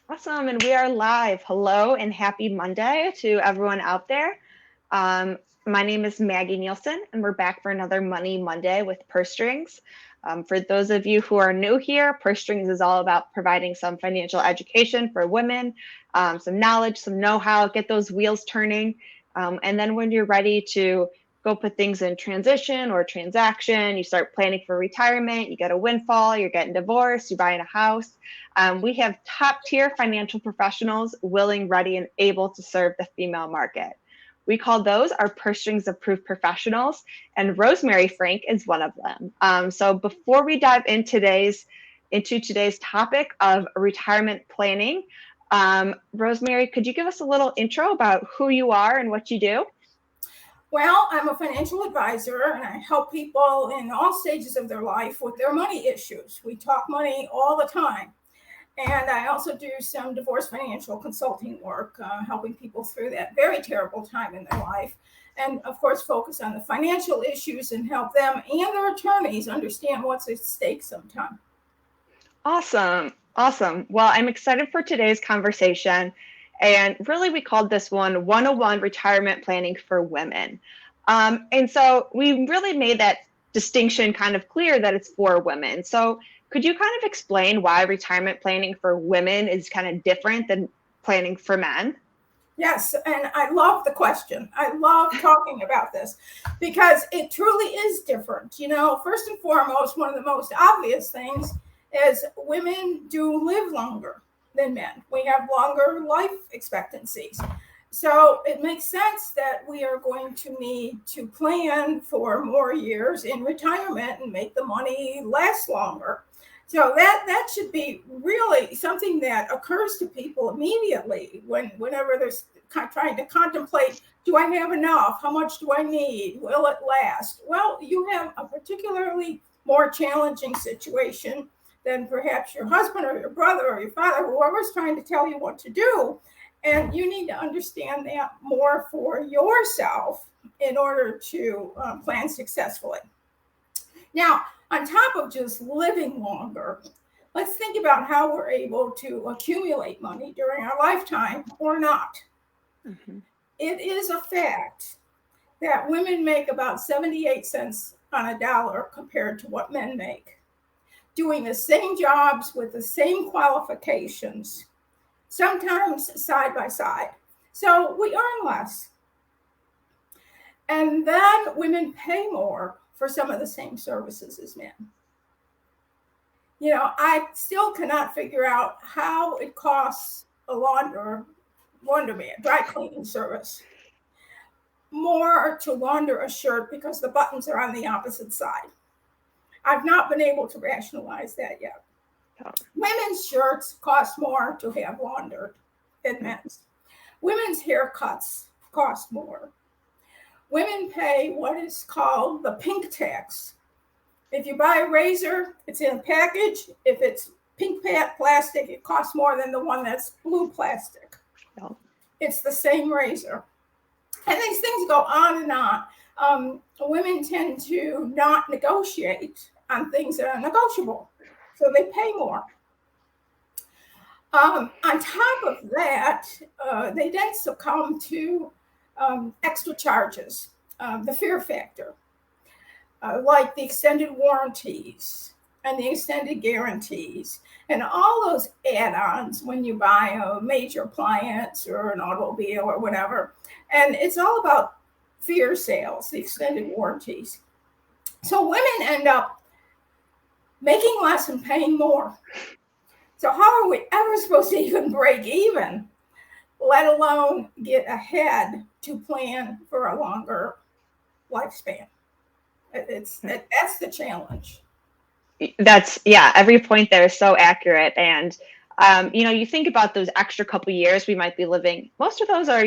Awesome. And we are live. Hello and happy Monday to everyone out there. Um, my name is Maggie Nielsen, and we're back for another Money Monday with Purse Strings. For those of you who are new here, Purse Strings is all about providing some financial education for women, some knowledge, some know how, get those wheels turning. And then when you're ready to go put things in transition or transaction, you start planning for retirement, you get a windfall, you're getting divorced, you're buying a house. We have top tier financial professionals willing, ready, and able to serve the female market. We call those our purse strings approved professionals, and Rosemary Frank is one of them. So before we dive into today's topic of retirement planning, Rosemary, could you give us a little intro about who you are and what you do? Well, I'm a financial advisor and I help people in all stages of their life with their money issues. We talk money all the time. And I also do some divorce financial consulting work, helping people through that very terrible time in their life. And of course, focus on the financial issues and help them and their attorneys understand what's at stake sometimes. Awesome. Awesome. Well, I'm excited for today's conversation. And really, we called this one 101 Retirement Planning for Women. And so we really made that distinction kind of clear that it's for women. So could you kind of explain why retirement planning for women is kind of different than planning for men? Yes, and I love the question. I love talking about this because it truly is different. First and foremost, one of the most obvious things is women do live longer than men. We have longer life expectancies. So it makes sense that we are going to need to plan for more years in retirement and make the money last longer. So that should be really something that occurs to people immediately whenever they're trying to contemplate, do I have enough? How much do I need? Will it last? Well, you have a particularly more challenging situation than perhaps your husband or your brother or your father, whoever's trying to tell you what to do. And you need to understand that more for yourself in order to plan successfully. Now, on top of just living longer, let's think about how we're able to accumulate money during our lifetime or not. Mhm. It is a fact that women make about 78 cents on a dollar compared to what men make, doing the same jobs with the same qualifications, sometimes side by side. So we earn less. And then women pay more for some of the same services as men. I still cannot figure out how it costs a laundromat, dry cleaning service, more to launder a shirt because the buttons are on the opposite side. I've not been able to rationalize that yet. Women's shirts cost more to have laundered than men's. Women's haircuts cost more. Women pay what is called the pink tax. If you buy a razor, it's in a package. If it's pink plastic, it costs more than the one that's blue plastic. Yeah. It's the same razor. And these things go on and on. Women tend to not negotiate on things that are negotiable, so they pay more. On top of that, they then succumb to extra charges, the fear factor, like the extended warranties and the extended guarantees, and all those add-ons when you buy a major appliance or an automobile or whatever. And it's all about fear sales, the extended warranties. So women end up making less and paying more. So how are we ever supposed to even break even, let alone get ahead to plan for a longer lifespan? That's the challenge. Yeah, every point there is so accurate. And you think about those extra couple years we might be living. Most of those are,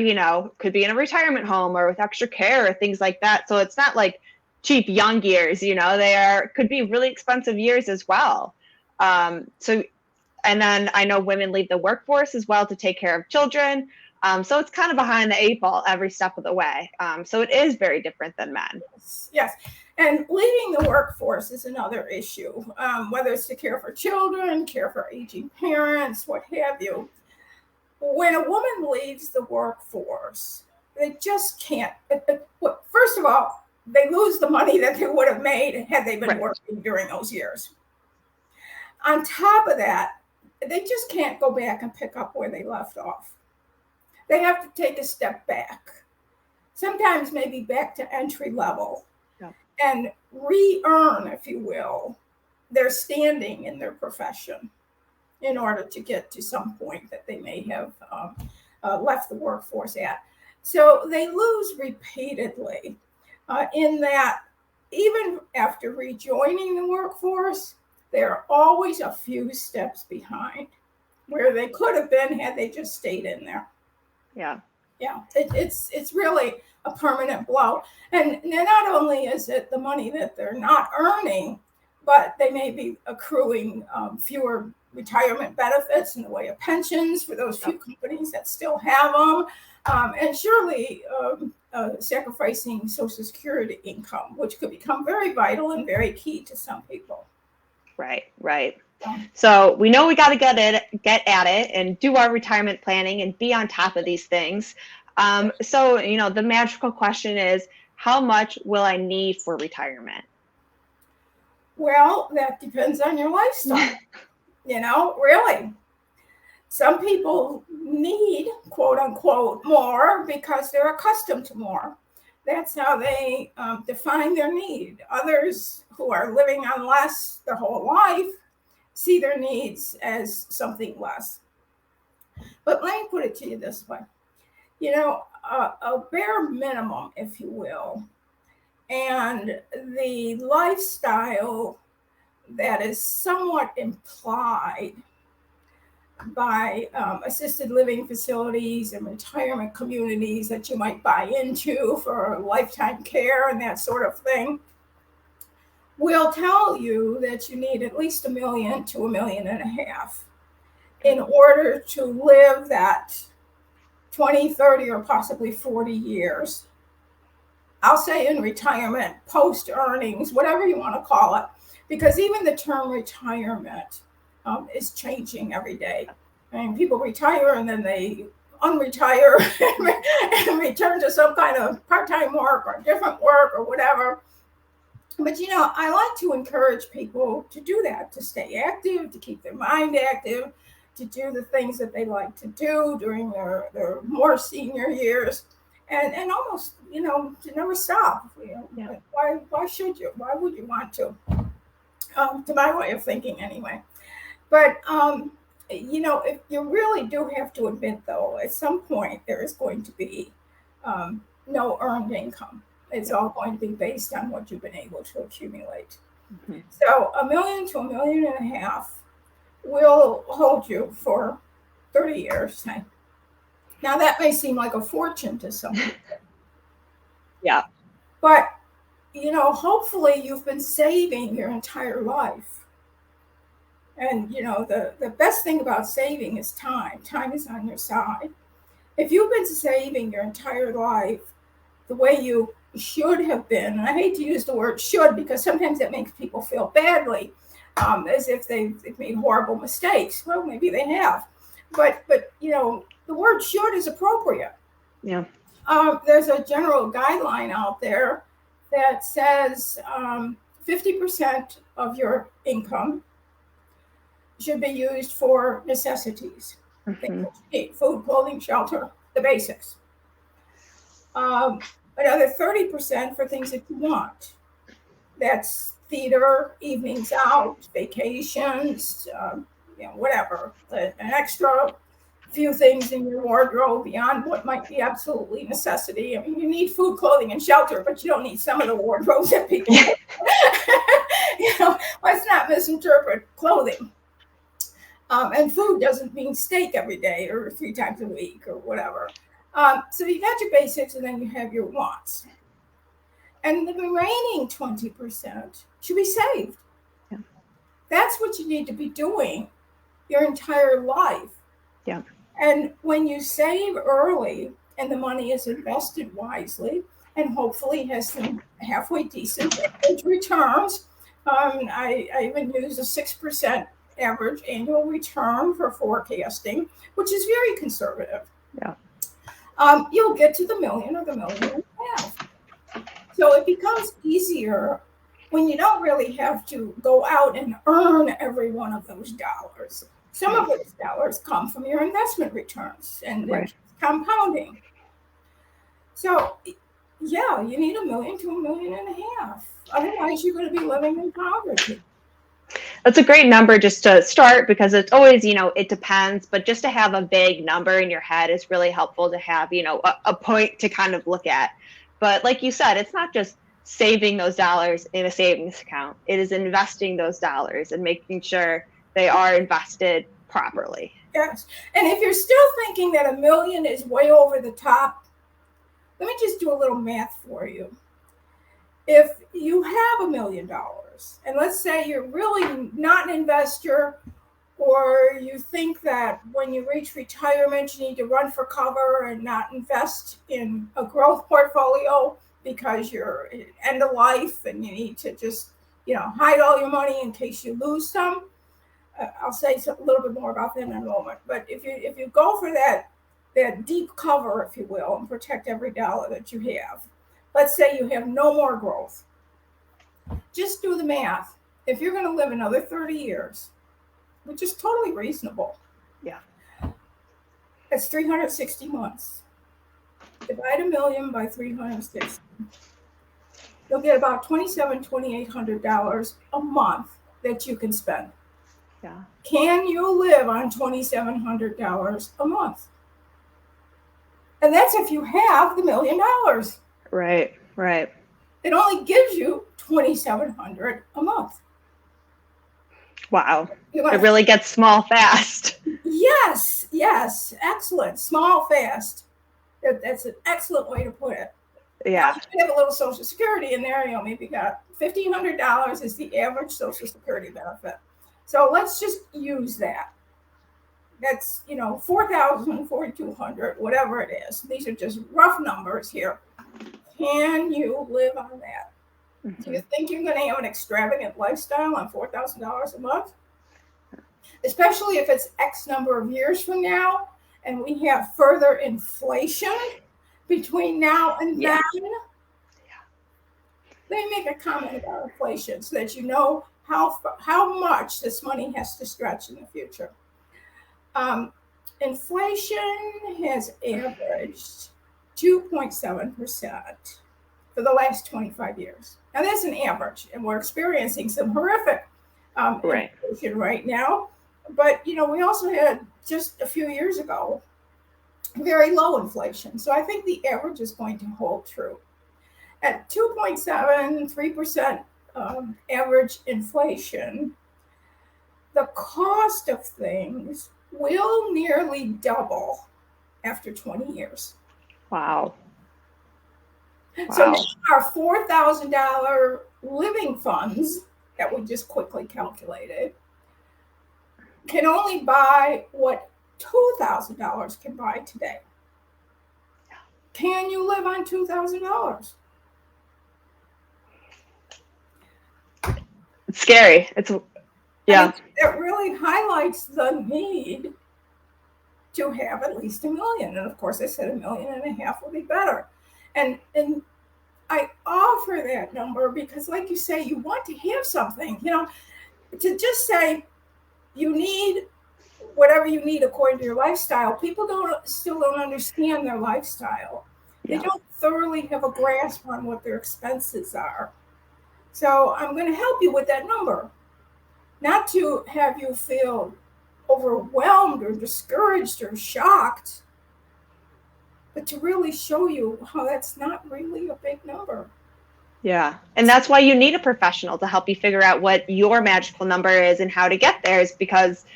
could be in a retirement home or with extra care or things like that. So it's not like cheap young years, they could be really expensive years as well. So and then I know women leave the workforce as well to take care of children. So it's kind of behind the eight ball every step of the way. So it is very different than men. Yes. And leaving the workforce is another issue, whether it's to care for children, care for aging parents, what have you. when a woman leaves the workforce, they just can't. First of all, they lose the money that they would have made had they been working during those years. On top of that, they just can't go back and pick up where they left off. They have to take a step back, sometimes maybe back to entry level, and re-earn, if you will, their standing in their profession in order to get to some point that they may have left the workforce at. So they lose repeatedly in that even after rejoining the workforce, they're always a few steps behind where they could have been had they just stayed in there. Yeah. It's really a permanent blow. And not only is it the money that they're not earning, but they may be accruing fewer retirement benefits in the way of pensions for those few companies that still have them, and surely sacrificing Social Security income, which could become very vital and very key to some people. Right. So we know we got to get at it and do our retirement planning and be on top of these things. So, the magical question is, how much will I need for retirement? Well, that depends on your lifestyle. Really. Some people need, quote unquote, more because they're accustomed to more. That's how they define their need. Others who are living on less their whole life see their needs as something less. But let me put it to you this way. A bare minimum, if you will, and the lifestyle that is somewhat implied by assisted living facilities and retirement communities that you might buy into for lifetime care and that sort of thing, will tell you that you need at least $1 million to $1.5 million in order to live that 20, 30, or possibly 40 years. I'll say in retirement, post earnings, whatever you want to call it, because even the term retirement is changing every day. I mean, people retire and then they unretire and return to some kind of part-time work or different work or whatever. But, I like to encourage people to do that, to stay active, to keep their mind active, to do the things that they like to do during their more senior years, and almost, to never stop. Why should you? Why would you want to? To my way of thinking anyway. But, if you really do have to admit, though, at some point there is going to be no earned income. It's all going to be based on what you've been able to accumulate. Mm-hmm. So $1 million to $1.5 million will hold you for 30 years. Now that may seem like a fortune to some people. Yeah. But, hopefully you've been saving your entire life. And, the best thing about saving is time. Time is on your side. If you've been saving your entire life the way you should have been, and I hate to use the word should because sometimes that makes people feel badly, as if they've made horrible mistakes. Well, maybe they have. But the word should is appropriate. Yeah. There's a general guideline out there that says 50% of your income should be used for necessities. Mm-hmm. Food, clothing, shelter, the basics. Another 30% for things that you want. That's theater, evenings out, vacations, whatever. An extra few things in your wardrobe beyond what might be absolutely necessity. I mean, you need food, clothing, and shelter, but you don't need some of the wardrobes that people have. Let's not misinterpret clothing. And food doesn't mean steak every day or 3 times a week or whatever. So you got your basics and then you have your wants. And the remaining 20% should be saved. Yeah. That's what you need to be doing your entire life. Yeah. And when you save early and the money is invested wisely and hopefully has some halfway decent returns, I even use a 6% average annual return for forecasting, which is very conservative, Yeah. you'll get to the million or the million and a half. So it becomes easier when you don't really have to go out and earn every one of those dollars. Some of those dollars come from your investment returns and they're compounding. So, yeah, you need $1 million to $1.5 million. Otherwise, you're going to be living in poverty. That's a great number just to start, because it's always, it depends, but just to have a vague number in your head is really helpful to have, a point to kind of look at. But like you said, it's not just saving those dollars in a savings account. It is investing those dollars and making sure they are invested properly. Yes. And if you're still thinking that $1 million is way over the top, let me just do a little math for you. If you have $1 million, and let's say you're really not an investor, or you think that when you reach retirement, you need to run for cover and not invest in a growth portfolio because you're at end of life and you need to just, hide all your money in case you lose some. I'll say a little bit more about that in a moment. But if you go for that deep cover, if you will, and protect every dollar that you have, let's say you have no more growth. Just do the math. If you're going to live another 30 years, which is totally reasonable. Yeah. That's 360 months. Divide $1 million by 360. You'll get about $2,800 a month that you can spend. Yeah. Can you live on $2,700 a month? And that's if you have the $1 million. Right. It only gives you $2,700 a month. Wow. It really gets small fast. Yes. Excellent. Small, fast. That's an excellent way to put it. Yeah. Now, you have a little Social Security in there. Maybe got $1,500 is the average Social Security benefit. So let's just use that. That's, $4,000, $4,200, whatever it is. These are just rough numbers here. Can you live on that? Mm-hmm. Do you think you're going to have an extravagant lifestyle on $4,000 a month? Especially if it's X number of years from now and we have further inflation between now and then. Let me make a comment about inflation so that you know how much this money has to stretch in the future. Inflation has averaged 2.7% for the last 25 years. Now, that's an average, and we're experiencing some horrific inflation right now. But, we also had just a few years ago very low inflation. So I think the average is going to hold true. At 2.73% average inflation, the cost of things will nearly double after 20 years. Wow. So now our $4,000 living funds that we just quickly calculated can only buy what $2,000 can buy today. Can you live on $2,000? It's scary. Yeah. It really highlights the need to have at least $1 million. And of course, I said $1.5 million would be better. And I offer that number because, like you say, you want to have something, to just say you need whatever you need according to your lifestyle. People still don't understand their lifestyle. They don't thoroughly have a grasp on what their expenses are. So I'm going to help you with that number, not to have you feel overwhelmed or discouraged or shocked, but to really show you how that's not really a big number. Yeah. And that's why you need a professional to help you figure out what your magical number is and how to get there, is because,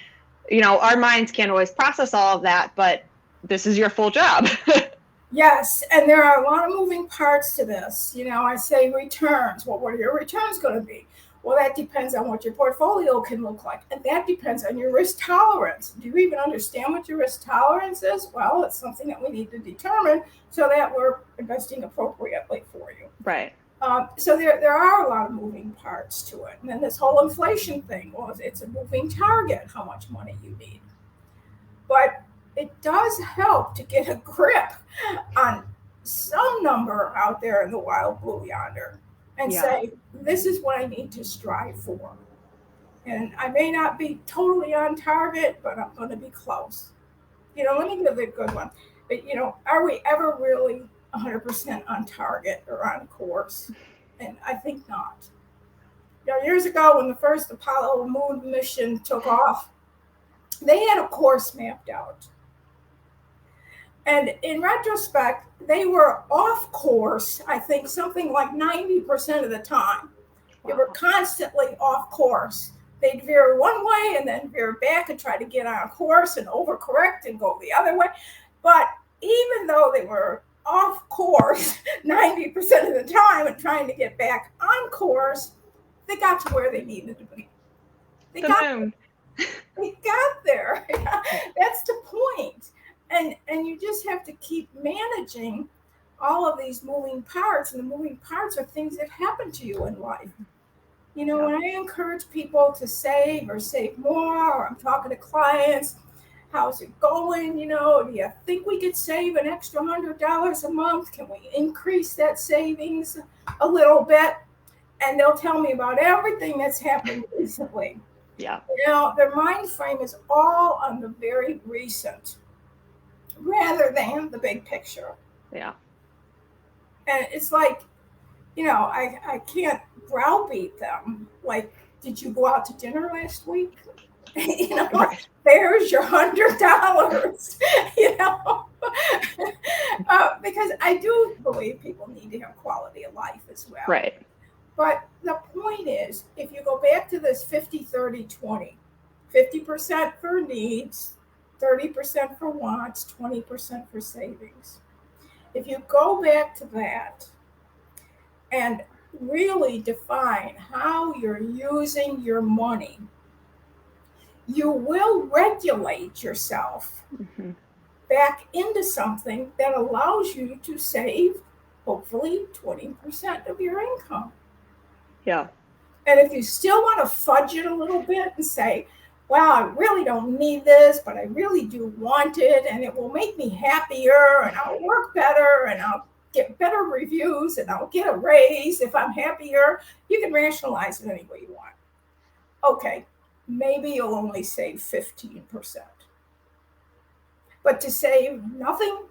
our minds can't always process all of that, but this is your full job. Yes. And there are a lot of moving parts to this. I say returns. Well, what are your returns going to be? Well, that depends on what your portfolio can look like. And that depends on your risk tolerance. Do you even understand what your risk tolerance is? Well, it's something that we need to determine so that we're investing appropriately for you. Right. So there are a lot of moving parts to it. And then this whole inflation thing, well, it's a moving target, how much money you need. But it does help to get a grip on some number out there in the wild blue yonder and Yeah. say, this is what I need to strive for. And I may not be totally on target, but I'm going to be close. Let me give it a good one. But, are we ever really 100% on target or on course? And I think not. Years ago, when the first Apollo moon mission took off, they had a course mapped out. And in retrospect, they were off course, I think something like 90% of the time. They were constantly off course. They'd veer one way and then veer back and try to get on course and overcorrect and go the other way. But even though they were off course 90% of the time and trying to get back on course, they got to where they needed to be. They got there. That's the point. And you just have to keep managing all of these moving parts. And the moving parts are things that happen to you in life. When I encourage people to save or save more, or I'm talking to clients, how's it going? Do you think we could save an extra $100 a month? Can we increase that savings a little bit? And they'll tell me about everything that's happened recently. Yeah. Their mind frame is all on the very recent rather than the big picture. Yeah. And it's like, I can't browbeat them. Like, did you go out to dinner last week? Right. There's your $100. Because I do believe people need to have quality of life as well. Right. But the point is, if you go back to this 50-30-20, 50% for needs, 30% for wants, 20% for savings. If you go back to that and really define how you're using your money, you will regulate yourself back into something that allows you to save, hopefully, 20% of your income. Yeah. And if you still want to fudge it a little bit and say, well, I really don't need this, but I really do want it, and it will make me happier, and I'll work better, and I'll get better reviews, and I'll get a raise if I'm happier. You can rationalize it any way you want. Okay, maybe you'll only save 15%. But to save nothing,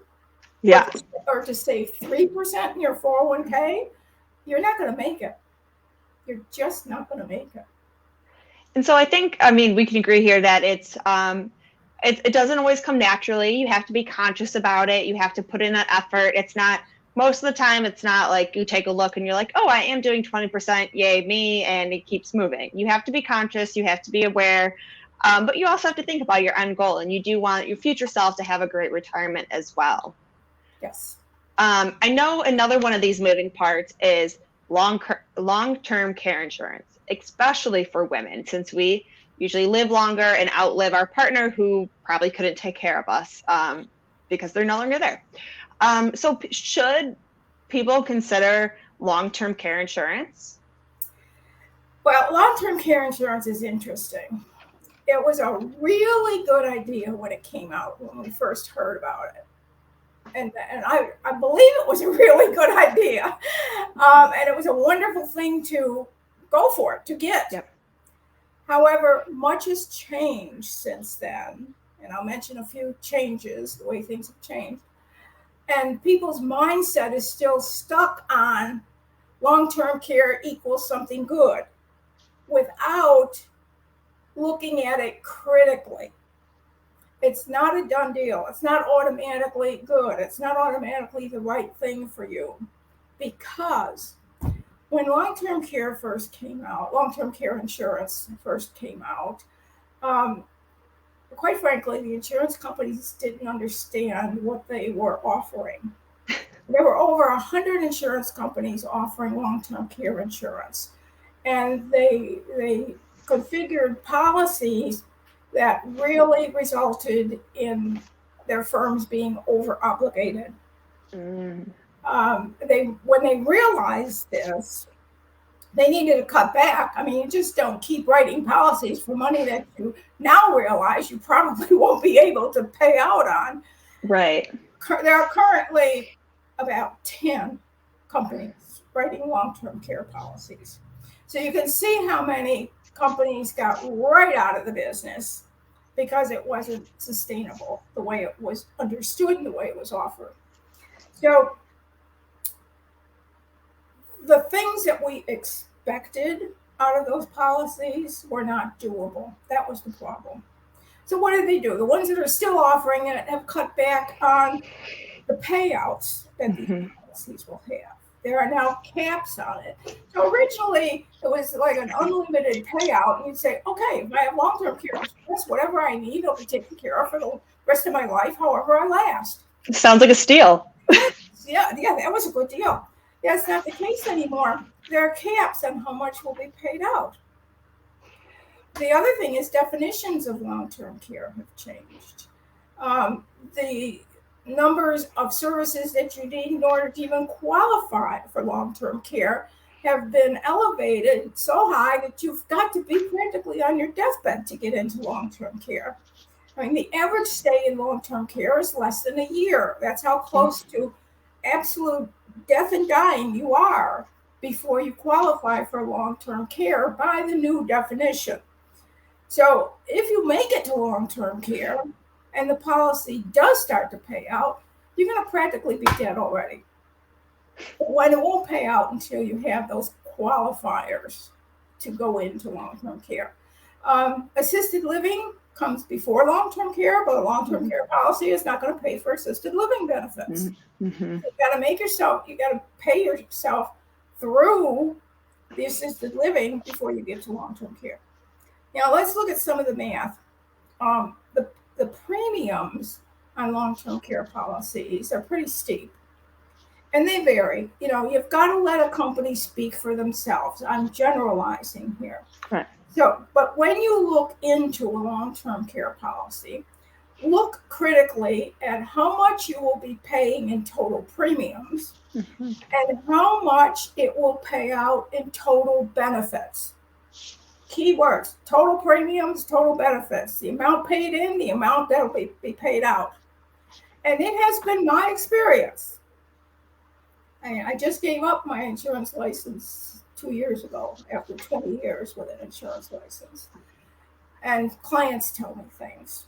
yeah, or to save 3% in your 401k, you're not going to make it. You're just not going to make it. And so I think, we can agree here that it doesn't always come naturally. You have to be conscious about it. You have to put in that effort. It's not, most of the time, it's not like you take a look and you're like, oh, I am doing 20%, yay, me, and it keeps moving. You have to be conscious. You have to be aware. But you also have to think about your end goal, and you do want your future self to have a great retirement as well. Yes. I know another one of these moving parts is long-term care insurance, especially for women, since we usually live longer and outlive our partner who probably couldn't take care of us because they're no longer there. So should people consider long-term care insurance? Well, long-term care insurance is interesting. It was a really good idea when it came out, when we first heard about it. And I believe it was a really good idea. And it was a wonderful thing to go for it, to get. Yep. However, much has changed since then. And I'll mention a few changes, the way things have changed. And people's mindset is still stuck on long-term care equals something good without looking at it critically. It's not a done deal. It's not automatically good. It's not automatically the right thing for you. Because when long-term care first came out, long-term care insurance first came out, quite frankly, the insurance companies didn't understand what they were offering. There were over 100 insurance companies offering long-term care insurance. And they configured policies that really resulted in their firms being over obligated. When they realized this, they needed to cut back. I mean, you just don't keep writing policies for money that you now realize you probably won't be able to pay out on. Right. There are currently about 10 companies writing long-term care policies. So you can see how many companies got right out of the business because it wasn't sustainable the way it was understood and the way it was offered. So the things that we expected out of those policies were not doable. That was the problem. So what did they do? The ones that are still offering it have cut back on the payouts that these policies will have. There are now caps on it. So originally it was like an unlimited payout, and you'd say, okay, if I have long-term care insurance, whatever I need, it'll be taken care of for the rest of my life, however I last. Sounds like a steal. Yeah, that was a good deal. That's not the case anymore. There are caps on how much will be paid out. The other thing is definitions of long-term care have changed. The numbers of services that you need in order to even qualify for long-term care have been elevated so high that you've got to be practically on your deathbed to get into long-term care. I mean, the average stay in long-term care is less than a year. That's how close to absolute death and dying you are before you qualify for long-term care by the new definition. So if you make it to long-term care and the policy does start to pay out, you're going to practically be dead already. But when it won't pay out until you have those qualifiers to go into long-term care. Assisted living comes before long-term care, but a long-term care policy is not going to pay for assisted living benefits. You got to you got to pay yourself through the assisted living before you get to long-term care. Now let's look at some of the math. The premiums on long-term care policies are pretty steep, and they vary. You know, you've got to let a company speak for themselves. I'm generalizing here. Right. So, but when you look into a long-term care policy, look critically at how much you will be paying in total premiums and how much it will pay out in total benefits. Keywords: total premiums, total benefits, the amount paid in, the amount that will be paid out. And it has been my experience. I just gave up my insurance license 2 years ago after 20 years with an insurance license. And clients tell me things.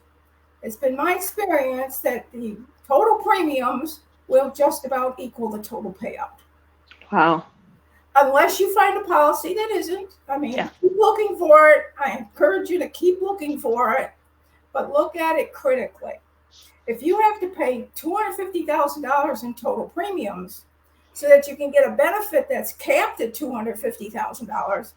It's been my experience that the total premiums will just about equal the total payout. Wow. Unless you find a policy that isn't. I mean, keep looking for it. I encourage you to keep looking for it, but look at it critically. If you have to pay $250,000 in total premiums so that you can get a benefit that's capped at $250,000,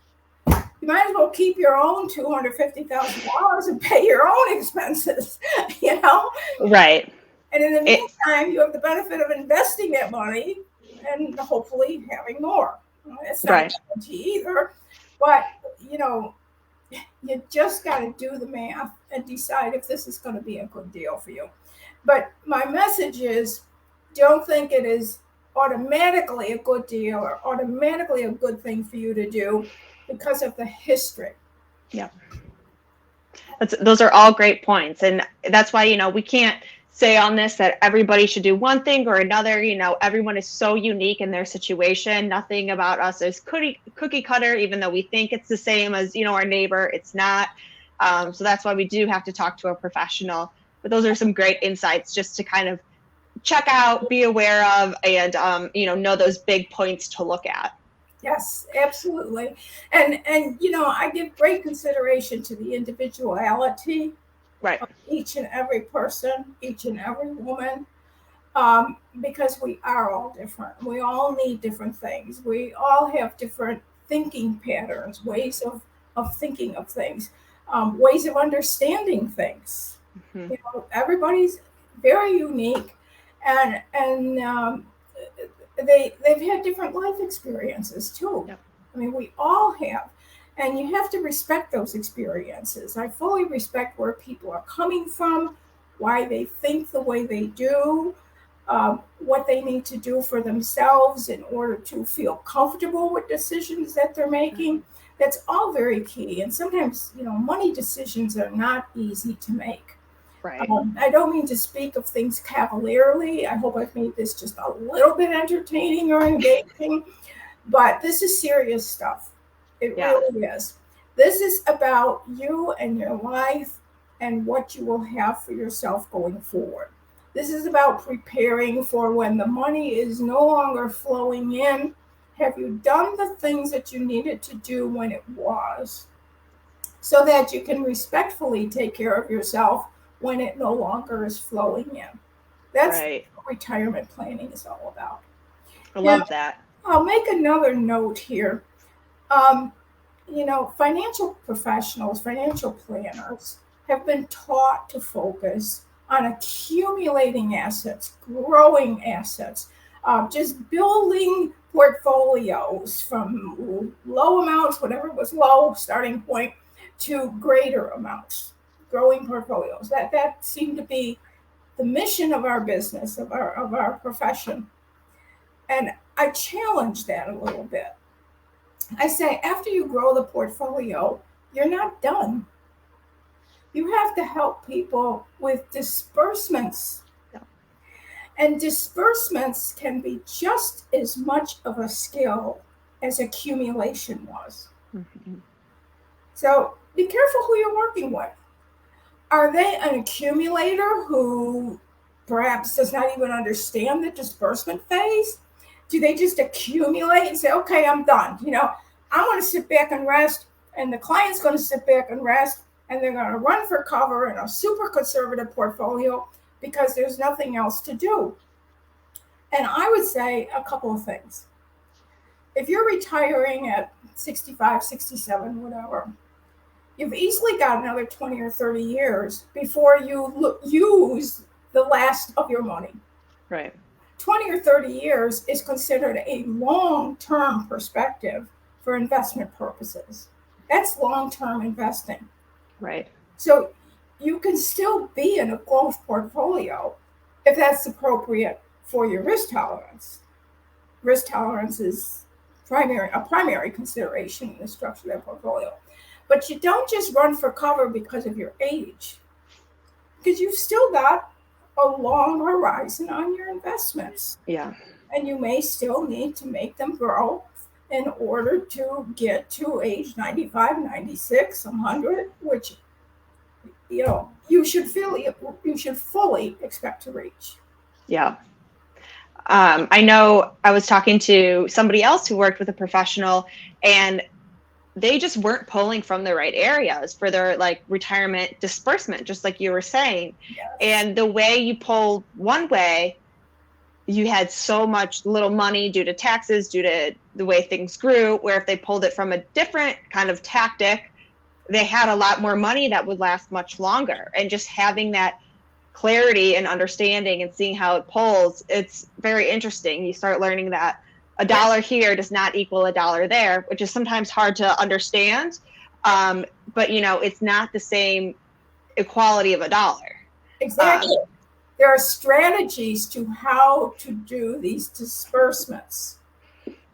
you might as well keep your own $250,000 and pay your own expenses, you know? Right. And in the meantime, you have the benefit of investing that money and hopefully having more. It's not a guarantee either, but you know, you just got to do the math and decide if this is going to be a good deal for you. But my message is, don't think it is automatically a good deal or automatically a good thing for you to do because of the history. Yeah. Those are all great points. And that's why, you know, we can't say on this that everybody should do one thing or another. You know, everyone is so unique in their situation. Nothing about us is cookie cutter, even though we think it's the same as, you know, our neighbor. It's not. So that's why we do have to talk to a professional. But those are some great insights just to kind of check out, be aware of, and, you know those big points to look at. Yes, absolutely. And you know, I give great consideration to the individuality of each and every person, each and every woman, because we are all different. We all need different things. We all have different thinking patterns, ways of thinking of things, ways of understanding things. You know, everybody's very unique, and they've had different life experiences too. I mean, we all have. And you have to respect those experiences. I fully respect where people are coming from, why they think the way they do. what they need to do for themselves in order to feel comfortable with decisions that they're making. That's all very key. And sometimes, money decisions are not easy to make. Right. I don't mean to speak of things cavalierly. I hope I've made this just a little bit entertaining or engaging, but this is serious stuff. It Yeah. really is. This is about you and your life and what you will have for yourself going forward. This is about preparing for when the money is no longer flowing in. Have you done the things that you needed to do when it was, so that you can respectfully take care of yourself when it no longer is flowing in? That's Right. what retirement planning is all about. I Now, love that. I'll make another note here. Um, financial professionals, financial planners have been taught to focus on accumulating assets, growing assets, just building portfolios from low amounts, whatever was low starting point, to greater amounts, growing portfolios. That seemed to be the mission of our business, of our profession. And I challenge that a little bit. I say, after you grow the portfolio, you're not done. You have to help people with disbursements. Yeah. And disbursements can be just as much of a skill as accumulation was. Mm-hmm. So be careful who you're working with. Are they an accumulator who perhaps does not even understand the disbursement phase? Do they just accumulate and say, okay, I'm done? I'm going to sit back and rest, and the client's going to sit back and rest, and they're going to run for cover in a super conservative portfolio because there's nothing else to do. And I would say a couple of things. If you're retiring at 65, 67, whatever, you've easily got another 20 or 30 years before you use the last of your money. Right. 20 or 30 years is considered a long-term perspective for investment purposes. That's long-term investing. Right. So you can still be in a growth portfolio if that's appropriate for your risk tolerance. Risk tolerance is a primary consideration in the structure of that portfolio. But you don't just run for cover because of your age, because you've still got a long horizon on your investments. Yeah. And you may still need to make them grow in order to get to age 95, 96, 100, which you should fully expect to reach. Yeah. I know I was talking to somebody else who worked with a professional, and they just weren't pulling from the right areas for their retirement disbursement, just like you were saying. Yes. And the way you pulled one way, you had so much little money due to taxes, due to the way things grew, where if they pulled it from a different kind of tactic, they had a lot more money that would last much longer. And just having that clarity and understanding and seeing how it pulls, it's very interesting. You start learning that a dollar here does not equal a dollar there, which is sometimes hard to understand. But it's not the same equality of a dollar. Exactly. There are strategies to how to do these disbursements.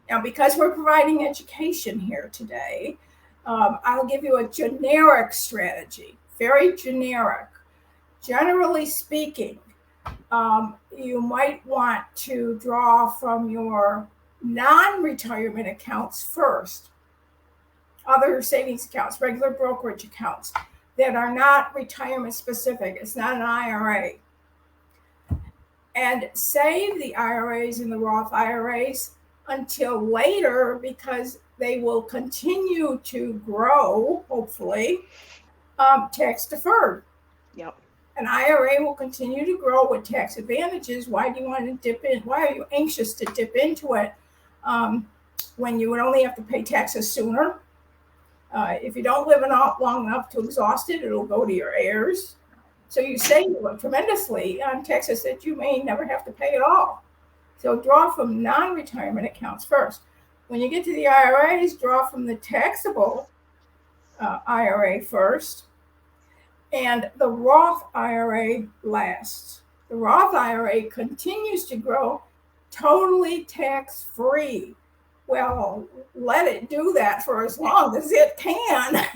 Now, because we're providing education here today, I'll give you a generic strategy, very generic. Generally speaking, you might want to draw from your non-retirement accounts first, other savings accounts, regular brokerage accounts that are not retirement specific. It's not an IRA. And save the IRAs and the Roth IRAs until later, because they will continue to grow, hopefully, tax deferred. Yep. An IRA will continue to grow with tax advantages. Why do you want to dip in? Why are you anxious to dip into it when you would only have to pay taxes sooner? If you don't live long enough to exhaust it, it'll go to your heirs. So you save tremendously on taxes that you may never have to pay at all. So draw from non-retirement accounts first. When you get to the IRAs, draw from the taxable IRA first, and the Roth IRA last. The Roth IRA continues to grow totally tax-free. Well, let it do that for as long as it can,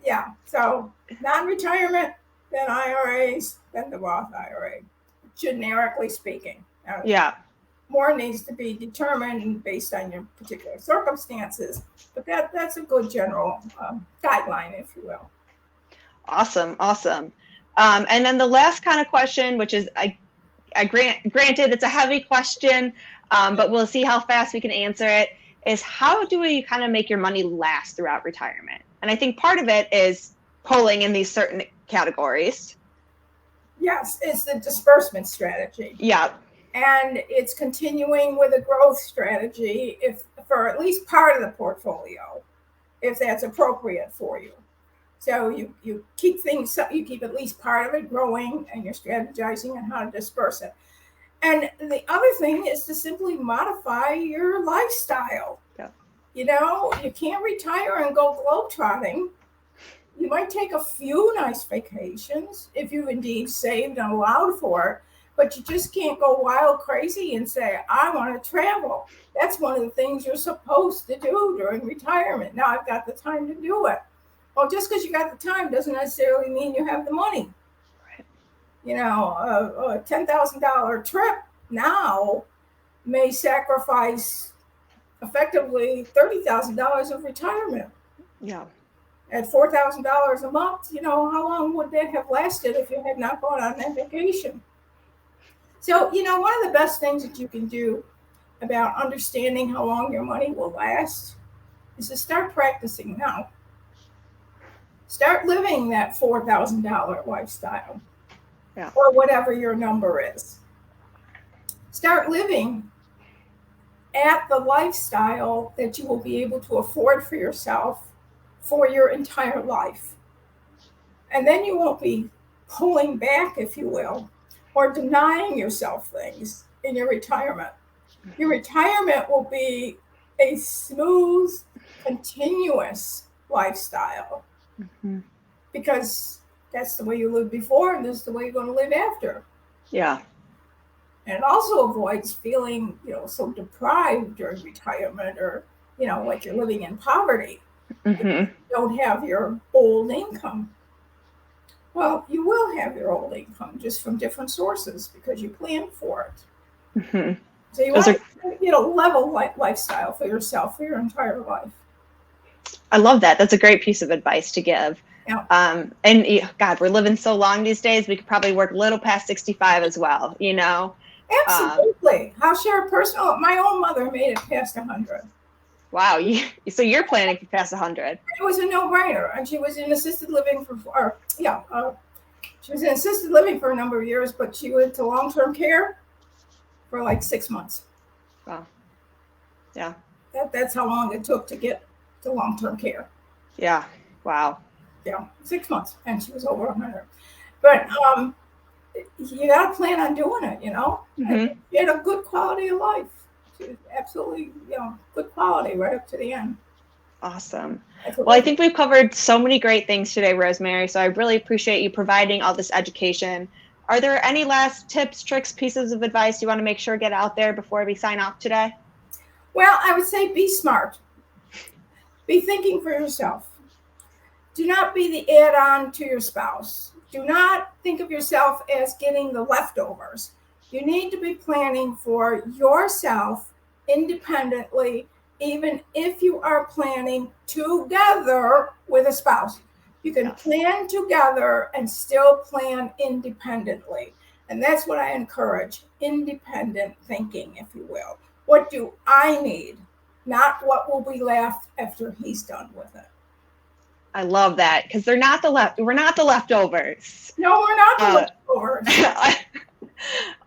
yeah, so non-retirement, then IRAs, then the Roth IRA, generically speaking. Yeah. More needs to be determined based on your particular circumstances, but that's a good general guideline, if you will. Awesome. And then the last kind of question, which is, granted, it's a heavy question, but we'll see how fast we can answer it, is how do you kind of make your money last throughout retirement? And I think part of it is pulling in these certain categories. Yes, it's the disbursement strategy. Yeah. And it's continuing with a growth strategy for at least part of the portfolio, if that's appropriate for you. So you keep you keep at least part of it growing, and you're strategizing on how to disperse it. And the other thing is to simply modify your lifestyle. Yeah. You can't retire and go globetrotting. You might take a few nice vacations if you indeed saved and allowed for it, but you just can't go wild crazy and say, I want to travel. That's one of the things you're supposed to do during retirement. Now I've got the time to do it. Well, just because you got the time doesn't necessarily mean you have the money. Right. A $10,000 trip now may sacrifice effectively $30,000 of retirement. Yeah. At $4,000 a month, how long would that have lasted if you had not gone on that vacation? So, one of the best things that you can do about understanding how long your money will last is to start practicing now. Start living that $4,000 lifestyle, or whatever your number is. Start living at the lifestyle that you will be able to afford for yourself for your entire life. And then you won't be pulling back, if you will, or denying yourself things in your retirement. Your retirement will be a smooth, continuous lifestyle. Mm-hmm. Because that's the way you lived before, and that's the way you're going to live after. Yeah. And it also avoids feeling, so deprived during retirement, or, like you're living in poverty. Mm-hmm. You don't have your old income. Well, you will have your old income, just from different sources, because you planned for it. Mm-hmm. So you want to level lifestyle for yourself for your entire life. I love that. That's a great piece of advice to give. Yeah. And God, we're living so long these days. We could probably work a little past 65 as well, Absolutely. I'll share a personal. My own mother made it past 100. Wow. So you're planning to pass 100. It was a no-brainer, and she was in assisted living she was in assisted living for a number of years, but she went to long-term care for like 6 months. Wow. Yeah. That's how long it took to get to long-term care. Yeah. Wow. Yeah, 6 months, and she was over 100. But you got to plan on doing it, Mm-hmm. Get a good quality of life. Absolutely, good quality right up to the end. Awesome. Well, I think we've covered so many great things today, Rosemary. So I really appreciate you providing all this education. Are there any last tips, tricks, pieces of advice you want to make sure get out there before we sign off today? Well, I would say be smart. Be thinking for yourself. Do not be the add-on to your spouse. Do not think of yourself as getting the leftovers. You need to be planning for yourself independently, even if you are planning together with a spouse. You can plan together and still plan independently. And that's what I encourage, independent thinking, if you will. What do I need? Not what will be left after he's done with it. I love that, because we're not the leftovers. No, we're not the leftovers.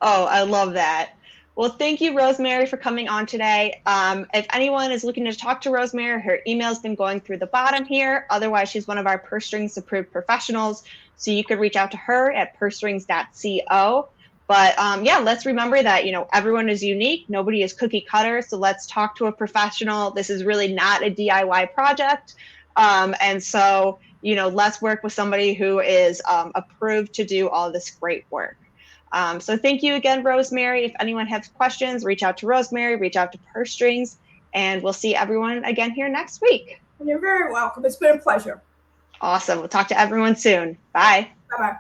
Oh, I love that. Well, thank you, Rosemary, for coming on today. If anyone is looking to talk to Rosemary, her email's been going through the bottom here. Otherwise, she's one of our Purse Strings approved professionals. So you could reach out to her at pursestrings.co. But let's remember that, everyone is unique. Nobody is cookie cutter. So let's talk to a professional. This is really not a DIY project. And so, let's work with somebody who is approved to do all this great work. So thank you again, Rosemary. If anyone has questions, reach out to Rosemary, reach out to Purse Strings, and we'll see everyone again here next week. You're very welcome. It's been a pleasure. Awesome. We'll talk to everyone soon. Bye. Bye-bye.